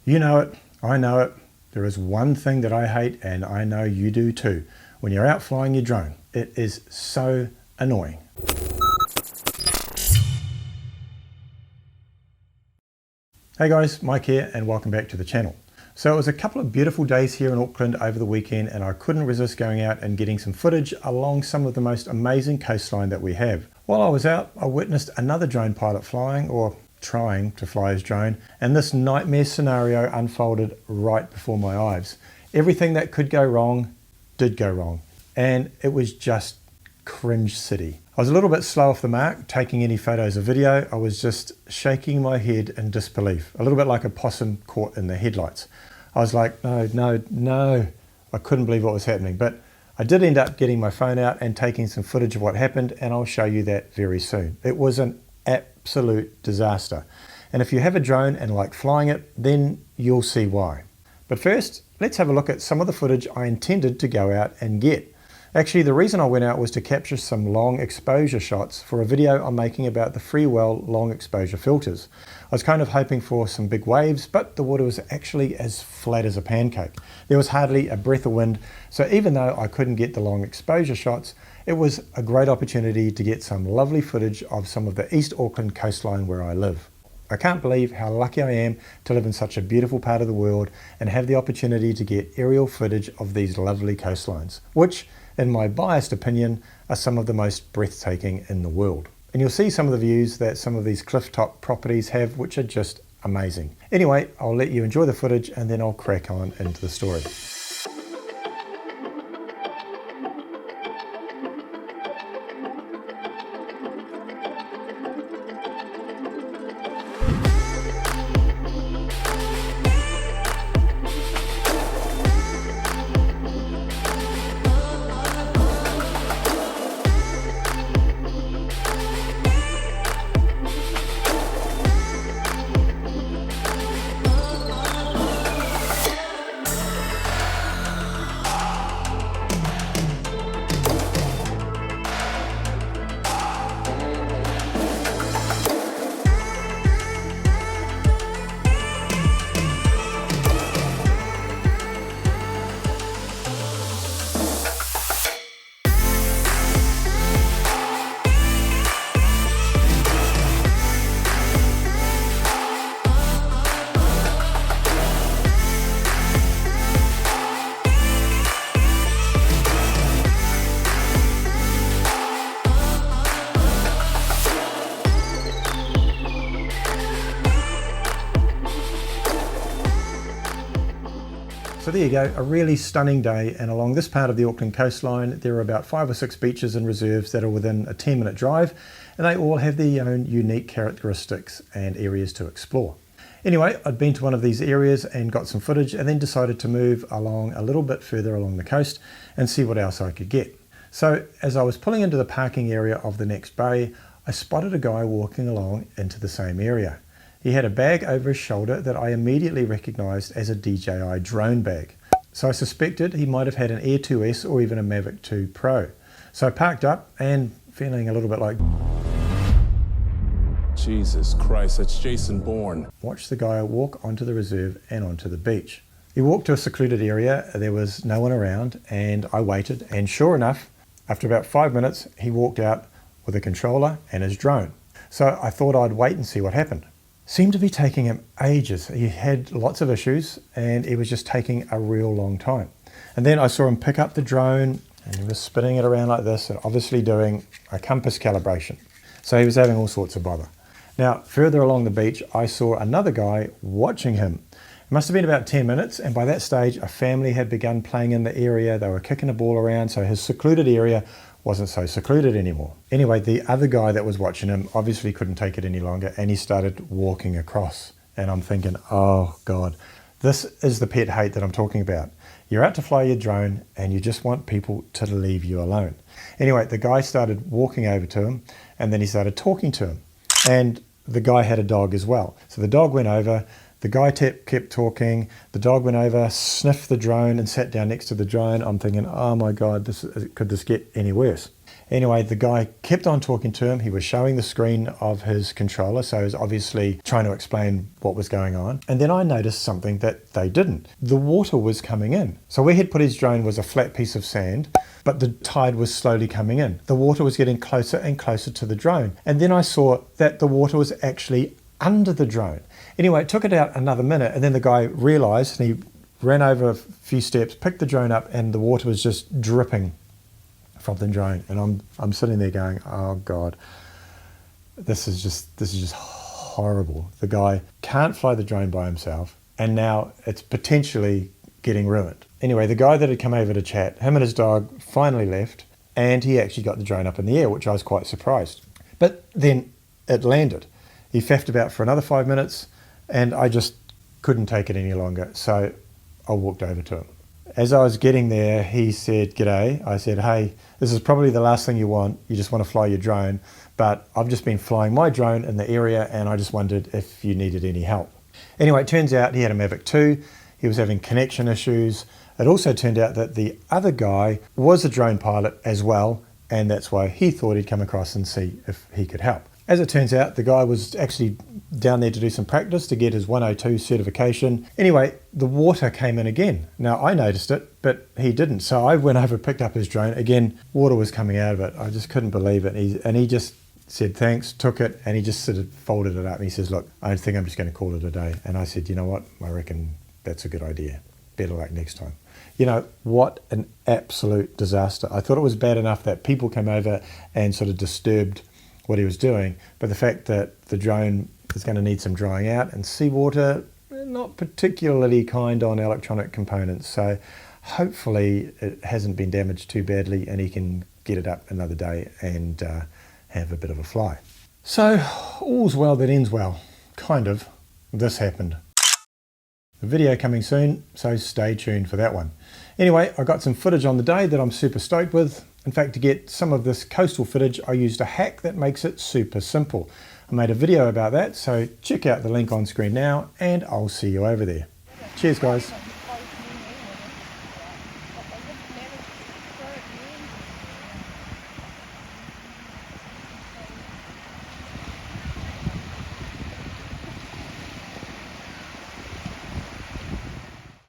You know it, I know it. There is one thing that I hate, and I know you do too. When you're out flying your drone, it is so annoying. Hey guys, Mike here and welcome back to the channel. So it was a couple of beautiful days here in Auckland over the weekend, and I couldn't resist going out and getting some footage along some of the most amazing coastline that we have. While I was out, I witnessed another drone pilot flying, or trying to fly his drone, and this nightmare scenario unfolded right before my eyes. Everything that could go wrong did go wrong, and it was just cringe city. I was a little bit slow off the mark taking any photos or video. I was just shaking my head in disbelief, a little bit like a possum caught in the headlights. I was like, no. I couldn't believe what was happening, but I did end up getting my phone out and taking some footage of what happened, and I'll show you that very soon. It was an absolute disaster, and if you have a drone and like flying it, then you'll see why. But first, let's have a look at some of the footage I intended to go out and get. Actually, the reason I went out was to capture some long exposure shots for a video I'm making about the Freewell long exposure filters. I was kind of hoping for some big waves, but the water was actually as flat as a pancake. There was hardly a breath of wind, so even though I couldn't get the long exposure shots, it was a great opportunity to get some lovely footage of some of the East Auckland coastline where I live. I can't believe how lucky I am to live in such a beautiful part of the world and have the opportunity to get aerial footage of these lovely coastlines, which, in my biased opinion, are some of the most breathtaking in the world. And you'll see some of the views that some of these clifftop properties have, which are just amazing. Anyway, I'll let you enjoy the footage and then I'll crack on into the story. So there you go, a really stunning day, and along this part of the Auckland coastline there are about 5 or 6 beaches and reserves that are within a 10-minute drive, and they all have their own unique characteristics and areas to explore. Anyway, I'd been to one of these areas and got some footage, and then decided to move along a little bit further along the coast and see what else I could get. So as I was pulling into the parking area of the next bay, I spotted a guy walking along into the same area. He had a bag over his shoulder that I immediately recognised as a DJI drone bag. So I suspected he might have had an Air 2S or even a Mavic 2 Pro. So I parked up and, feeling a little bit like, Jesus Christ, that's Jason Bourne, watched the guy walk onto the reserve and onto the beach. He walked to a secluded area, there was no one around, and I waited, and sure enough, after about 5 minutes, he walked out with a controller and his drone. So I thought I'd wait and see what happened. Seemed to be taking him ages. He had lots of issues and it was just taking a real long time. And then I saw him pick up the drone and he was spinning it around like this and obviously doing a compass calibration. So he was having all sorts of bother. Now, further along the beach, I saw another guy watching him. It must have been about 10 minutes, and by that stage, a family had begun playing in the area. They were kicking a ball around, so his secluded area wasn't so secluded anymore. Anyway, the other guy that was watching him obviously couldn't take it any longer, and he started walking across. And I'm thinking, oh God, this is the pet hate that I'm talking about. You're out to fly your drone and you just want people to leave you alone. Anyway, the guy started walking over to him, and then he started talking to him. And the guy had a dog as well. So the dog went over, the guy kept talking, the dog went over, sniffed the drone and sat down next to the drone. I'm thinking, oh my God, could this get any worse? Anyway, the guy kept on talking to him. He was showing the screen of his controller, so he was obviously trying to explain what was going on. And then I noticed something that they didn't. The water was coming in. So where he'd put his drone was a flat piece of sand, but the tide was slowly coming in. The water was getting closer and closer to the drone. And then I saw that the water was actually under the drone. Anyway, it took it out another minute, and then the guy realized, and he ran over a few steps, picked the drone up, and the water was just dripping from the drone. And I'm sitting there going, oh God, this is just horrible. The guy can't fly the drone by himself, and now it's potentially getting ruined. Anyway, the guy that had come over to chat, him and his dog finally left, and he actually got the drone up in the air, which I was quite surprised. But then it landed. He faffed about for another 5 minutes, and I just couldn't take it any longer. So I walked over to him. As I was getting there, he said, "G'day." I said, "Hey, this is probably the last thing you want. You just want to fly your drone, but I've just been flying my drone in the area, and I just wondered if you needed any help." Anyway, it turns out he had a Mavic 2. He was having connection issues. It also turned out that the other guy was a drone pilot as well, and that's why he thought he'd come across and see if he could help. As it turns out, the guy was actually down there to do some practice to get his 102 certification. Anyway, the water came in again. Now, I noticed it, but he didn't. So I went over, picked up his drone. Again, water was coming out of it. I just couldn't believe it. He just said thanks, took it, and he just sort of folded it up. And he says, "Look, I think I'm just going to call it a day." And I said, "You know what? I reckon that's a good idea. Better luck next time." You know, what an absolute disaster. I thought it was bad enough that people came over and sort of disturbed what he was doing, but the fact that the drone is going to need some drying out, and seawater, not particularly kind on electronic components, so hopefully it hasn't been damaged too badly and he can get it up another day and have a bit of a fly. So all's well that ends well, kind of. This happened. The video coming soon, so stay tuned for that one. Anyway, I got some footage on the day that I'm super stoked with. In fact, to get some of this coastal footage, I used a hack that makes it super simple. I made a video about that, so check out the link on screen now, and I'll see you over there. Cheers, guys.